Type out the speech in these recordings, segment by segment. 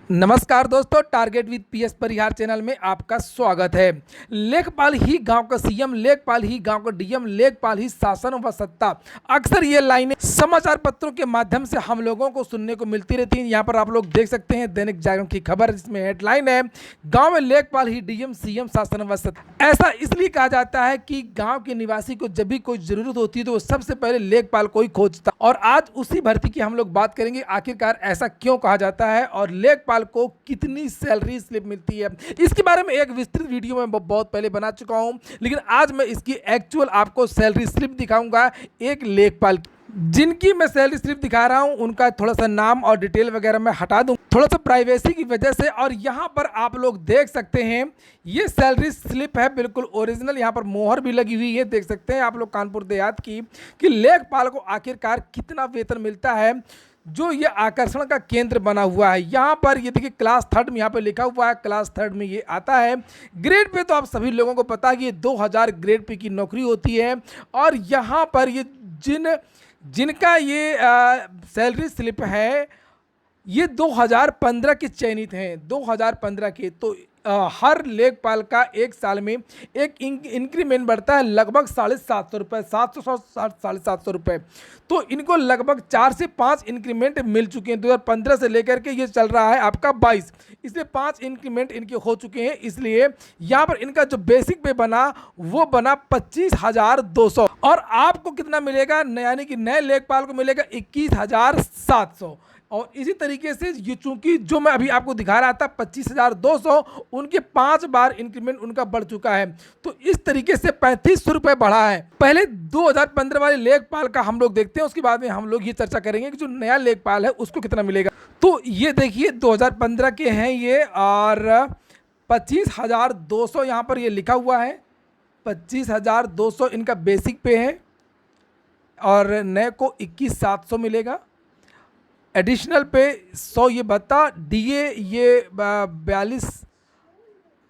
नमस्कार दोस्तों, target with PS Parihar channel में आपका स्वागत है। लेखपाल ही गांव का सीएम, लेखपाल ही गांव का डीएम, लेखपाल ही शासन व सत्ता। अक्सर ये लाइनें समाचार पत्रों के माध्यम से हम लोगों को सुनने को मिलती रहती हैं। यहाँ पर आप लोग देख सकते हैं दैनिक जागरण की खबर, जिसमें हेडलाइन है, गाँव में लेखपाल ही डीएम सीएम शासन व सत्ता। ऐसा इसलिए कहा जाता है कि गाँव के निवासी को जब भी कोई जरूरत होती है तो वो सबसे पहले लेखपाल को ही खोजता। और आज उसी भर्ती की हम लोग बात करेंगे, आखिरकार ऐसा क्यों कहा जाता है और लेखपाल को कितनी सैलरी स्लिप मिलती है। इसके बारे में एक विस्तृत वीडियो में बहुत पहले बना चुका हूं, लेकिन आज मैं इसकी एक्चुअल आपको सैलरी स्लिप दिखाऊंगा एक लेखपाल की। जिनकी मैं सैलरी स्लिप दिखा रहा हूं उनका थोड़ा सा नाम और डिटेल वगैरह मैं हटा दूं, थोड़ा सा प्राइवेसी की वजह से। और यहां पर आप लोग देख सकते हैं ये सैलरी स्लिप है, बिल्कुल ओरिजिनल। यहां पर मोहर भी लगी हुई है, देख सकते हैं आप लोग कानपुर देहात की, कि लेखपाल को आखिरकार कितना वेतन मिलता है, जो ये आकर्षण का केंद्र बना हुआ है। यहाँ पर ये देखिए क्लास थर्ड में यहाँ पे लिखा हुआ है, क्लास थर्ड में ये आता है। ग्रेड पे तो आप सभी लोगों को पता है कि ये 2000 ग्रेड पे की नौकरी होती है। और यहाँ पर ये जिनका ये सैलरी स्लिप है, ये 2015 के चयनित हैं, 2015 के। तो हर लेखपाल का एक साल में एक इंक्रीमेंट बढ़ता है, लगभग 750 रुपये, 700 750 रुपये। तो इनको लगभग 4 से 5 इंक्रीमेंट मिल चुके हैं। 2015 से लेकर के ये चल रहा है आपका 22, इसलिए 5 इंक्रीमेंट इनके हो चुके हैं। इसलिए यहाँ पर इनका जो बेसिक पे बना वो बना 25,200। और आपको कितना मिलेगा, यानी कि नए लेखपाल को मिलेगा 21,700। और इसी तरीके से ये, चूंकि जो मैं अभी आपको दिखा रहा था 25,200, उनके 5 बार इंक्रीमेंट उनका बढ़ चुका है। तो इस तरीके से 3500 रुपये बढ़ा है। पहले 2015 वाले लेखपाल का हम लोग देखते हैं, उसके बाद में हम लोग ये चर्चा करेंगे कि जो नया लेखपाल है उसको कितना मिलेगा। तो ये देखिए 2015 के हैं ये, और 25,200 यहाँ पर ये लिखा हुआ है। 25,200 इनका बेसिक पे है, और नए को 21,700 मिलेगा। एडिशनल पे 100 ये भत्ता, डीए ये 42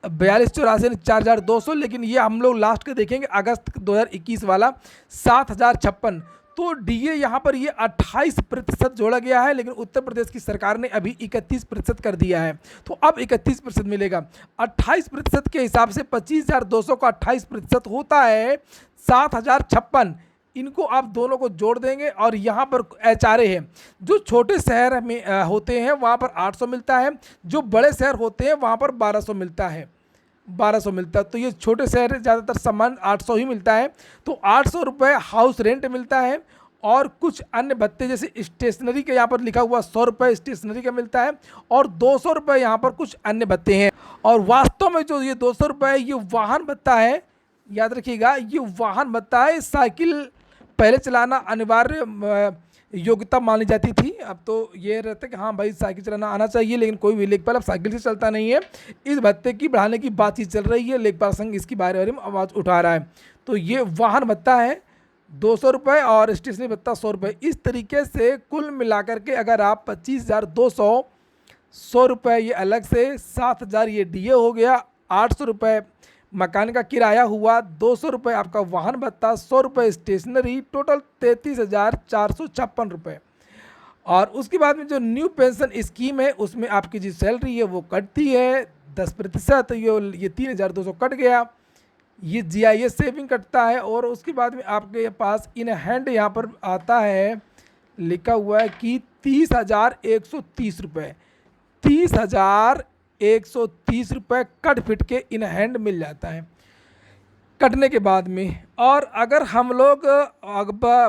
84 4,200। लेकिन ये हम लोग लास्ट के देखेंगे अगस्त 2021 वाला 7,056। तो डीए यहाँ पर ये 28% जोड़ा गया है, लेकिन उत्तर प्रदेश की सरकार ने अभी 31% कर दिया है। तो अब 31% मिलेगा। 28% के हिसाब से 25,200 का 28% होता है 7,056। इनको आप दोनों को जोड़ देंगे, और यहाँ पर एचआरए है। जो छोटे शहर में होते हैं वहाँ पर 800 मिलता है, जो बड़े शहर होते हैं वहाँ पर 1200 मिलता है, 1200 मिलता है। तो ये छोटे शहर ज़्यादातर सामान 800 ही मिलता है। तो 800 रुपये हाउस रेंट मिलता है, और कुछ अन्य भत्ते जैसे स्टेशनरी के यहाँ पर लिखा हुआ 100 रुपये स्टेशनरी का मिलता है, और 200 रुपये यहाँ पर कुछ अन्य भत्ते हैं। और वास्तव में जो ये 200 रुपये ये वाहन भत्ता है, याद रखिएगा ये वाहन भत्ता है। साइकिल पहले चलाना अनिवार्य योग्यता मानी जाती थी, अब तो ये रहता है कि हाँ भाई साइकिल चलाना आना चाहिए, लेकिन कोई भी लेखपाल अब साइकिल से चलता नहीं है। इस भत्ते की बढ़ाने की बातचीत चल रही है, लेखपाल संघ इसकी बारे में आवाज़ उठा रहा है। तो ये वाहन भत्ता है 200 रुपये, और स्टेशनरी भत्ता 100 रुपये। इस तरीके से कुल मिलाकर के अगर आप 25,200, 100 रुपये ये अलग से, 7,000 ये डीए हो गया, 800 रुपये मकान का किराया हुआ, 200 रुपये आपका वाहन भत्ता, 100 रुपये स्टेशनरी, टोटल 33,456 रुपये। और उसके बाद में जो न्यू पेंशन स्कीम है उसमें आपकी जो सैलरी है वो कटती है 10%। ये 3,200 कट गया। ये जीआईएस सेविंग कटता है। और उसके बाद में आपके पास इन हैंड यहाँ पर आता है, लिखा हुआ है कि 30,130 रुपये, 30,130 रुपये कट फिट के इन हैंड मिल जाता है कटने के बाद में। और अगर हम लोग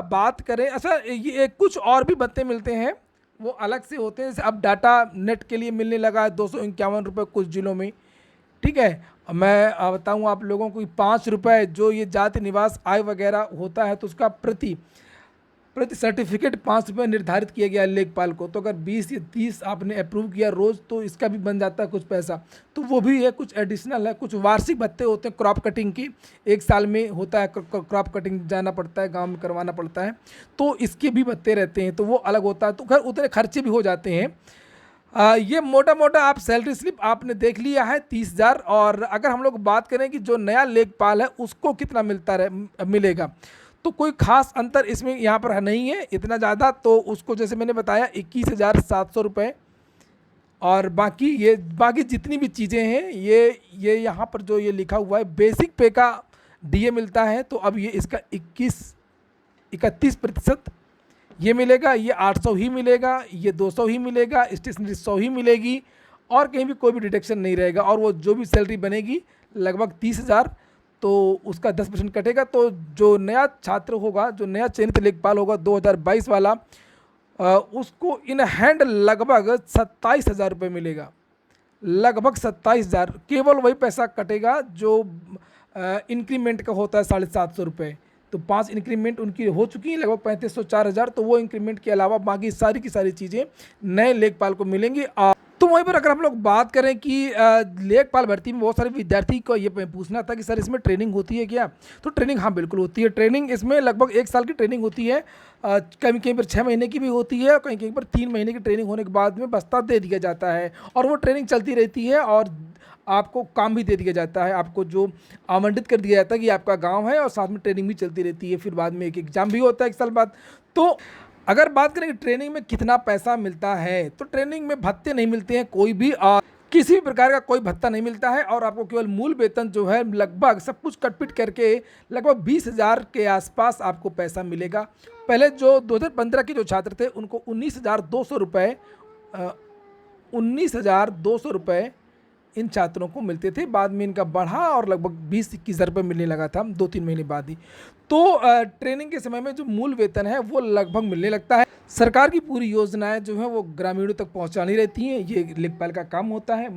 बात करें, अच्छा ये कुछ और भी भत्ते मिलते हैं, वो अलग से होते हैं। जैसे अब डाटा नेट के लिए मिलने लगा है 251 रुपये कुछ जिलों में, ठीक है। मैं बताऊँ आप लोगों को, 5 रुपये जो ये जाति निवास आय वगैरह होता है, तो उसका प्रति सर्टिफिकेट 5 रुपये निर्धारित किया गया है लेखपाल को। तो अगर 20 या 30 आपने अप्रूव किया रोज़, तो इसका भी बन जाता है कुछ पैसा। तो वो भी है, कुछ एडिशनल है। कुछ वार्षिक भत्ते होते हैं क्रॉप कटिंग की, 1 साल में होता है क्रॉप कटिंग, जाना पड़ता है, गांव में करवाना पड़ता है, तो इसके भी भत्ते रहते हैं, तो वो अलग होता है। तो खैर उतने खर्चे भी हो जाते हैं। ये मोटा मोटा आप सैलरी स्लिप आपने देख लिया है 30,000। और अगर हम लोग बात करें कि जो नया लेखपाल है उसको कितना मिलेगा, तो कोई खास अंतर इसमें यहाँ पर नहीं है इतना ज़्यादा। तो उसको जैसे मैंने बताया 21,700 रुपये, और बाकी जितनी भी चीज़ें हैं ये यहाँ पर जो ये लिखा हुआ है बेसिक पे का डीए मिलता है, तो अब ये इसका 31% ये मिलेगा, ये 800 ही मिलेगा, ये 200 ही मिलेगा, स्टेशनरी 100 ही मिलेगी और कहीं भी कोई भी डिडक्शन नहीं रहेगा। और वो जो भी सैलरी बनेगी लगभग 30,000, तो उसका 10% कटेगा। तो जो नया छात्र होगा, जो नया चयनित लेखपाल होगा 2022 वाला, उसको इन हैंड लगभग 27,000 रुपये मिलेगा, लगभग 27,000। केवल वही पैसा कटेगा जो इंक्रीमेंट का होता है 750 रुपये। तो 5 इंक्रीमेंट उनकी हो चुकी हैं, लगभग 3500 4,000। तो वो इंक्रीमेंट के अलावा बाकी सारी की सारी चीज़ें नए लेखपाल को मिलेंगी। तो वहीं पर अगर हम लोग बात करें कि लेखपाल भर्ती में बहुत सारे विद्यार्थी को ये पूछना था कि सर इसमें ट्रेनिंग होती है क्या, तो ट्रेनिंग हाँ बिल्कुल होती है। ट्रेनिंग इसमें लगभग 1 साल की ट्रेनिंग होती है, कहीं कहीं पर 6 महीने की भी होती है और कहीं कहीं पर 3 महीने की ट्रेनिंग होने के बाद में बस्ता दे दिया जाता है और वो ट्रेनिंग चलती रहती है और आपको काम भी दे दिया जाता है। आपको जो आवंटित कर दिया जाता है कि आपका गाँव है और साथ में ट्रेनिंग भी चलती रहती है। फिर बाद में एक एग्ज़ाम भी होता है 1 साल बाद। तो अगर बात करें कि ट्रेनिंग में कितना पैसा मिलता है, तो ट्रेनिंग में भत्ते नहीं मिलते हैं कोई भी, और किसी भी प्रकार का कोई भत्ता नहीं मिलता है और आपको केवल मूल वेतन जो है लगभग सब कुछ कटपिट करके लगभग 20,000 के आसपास आपको पैसा मिलेगा। पहले जो 2015 के जो छात्र थे उनको 19,200 रुपये 19,200 रुपये इन छात्रों को मिलते थे। बाद में इनका बढ़ा और लगभग 20-21,000 रुपये मिलने लगा था 2-3 महीने बाद ही। तो ट्रेनिंग के समय में जो मूल वेतन है वो लगभग मिलने लगता है। सरकार की पूरी योजनाएं जो हैं वो ग्रामीणों तक पहुंचानी रहती हैं, ये लेखपाल का काम होता है।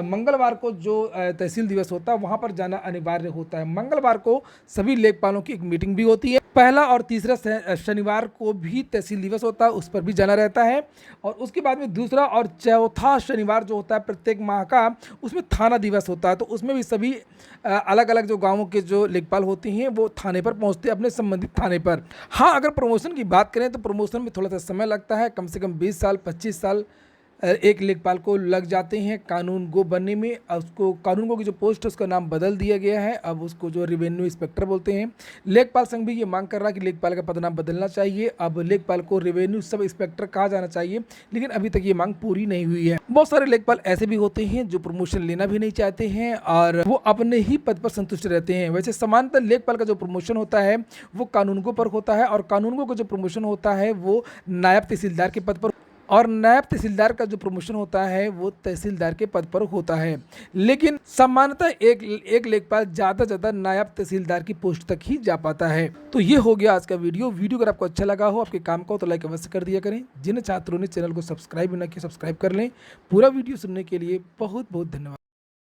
मंगलवार को जो तहसील दिवस होता है वहाँ पर जाना अनिवार्य होता है। मंगलवार को सभी लेखपालों की एक मीटिंग भी होती है। पहला और तीसरा शनिवार को भी तहसील दिवस होता है, उस पर भी जाना रहता है। और उसके बाद में दूसरा और चौथा शनिवार जो होता है प्रत्येक माह का, उसमें थाना दिवस होता है। तो उसमें भी सभी अलग अलग जो गाँवों के जो लेखपाल होते हैं वो थाने पर पहुँचते हैं, अपने संबंधित थाने पर। हाँ, अगर प्रमोशन की बात करें तो प्रमोशन में थोड़ा सा समय लगता है, कम से कम 20 साल 25 साल एक लेखपाल को लग जाते हैं कानून गो बनने में। उसको कानून गो की जो पोस्ट है उसका नाम बदल दिया गया है, अब उसको जो रेवेन्यू इंस्पेक्टर बोलते हैं। लेखपाल संघ भी ये मांग कर रहा है कि लेखपाल का पदनाम बदलना चाहिए, अब लेखपाल को रेवेन्यू सब इंस्पेक्टर कहा जाना चाहिए, लेकिन अभी तक ये मांग पूरी नहीं हुई है। बहुत सारे लेखपाल ऐसे भी होते हैं जो प्रमोशन लेना भी नहीं चाहते हैं और वो अपने ही पद पर संतुष्ट रहते हैं। वैसे समानतः लेखपाल का जो प्रमोशन होता है वो कानूनगो पर होता है और कानूनगो का जो प्रमोशन होता है वो नायब तहसीलदार के पद पर, और नायब तहसीलदार का जो प्रमोशन होता है वो तहसीलदार के पद पर होता है। लेकिन सामान्यतः एक लेखपाल ज़्यादा से ज़्यादा नायब तहसीलदार की पोस्ट तक ही जा पाता है। तो ये हो गया आज का वीडियो। अगर आपको अच्छा लगा हो, आपके काम का हो, तो लाइक अवश्य कर दिया करें। जिन छात्रों ने चैनल को सब्सक्राइब न किया सब्सक्राइब कर लें। पूरा वीडियो सुनने के लिए बहुत बहुत धन्यवाद।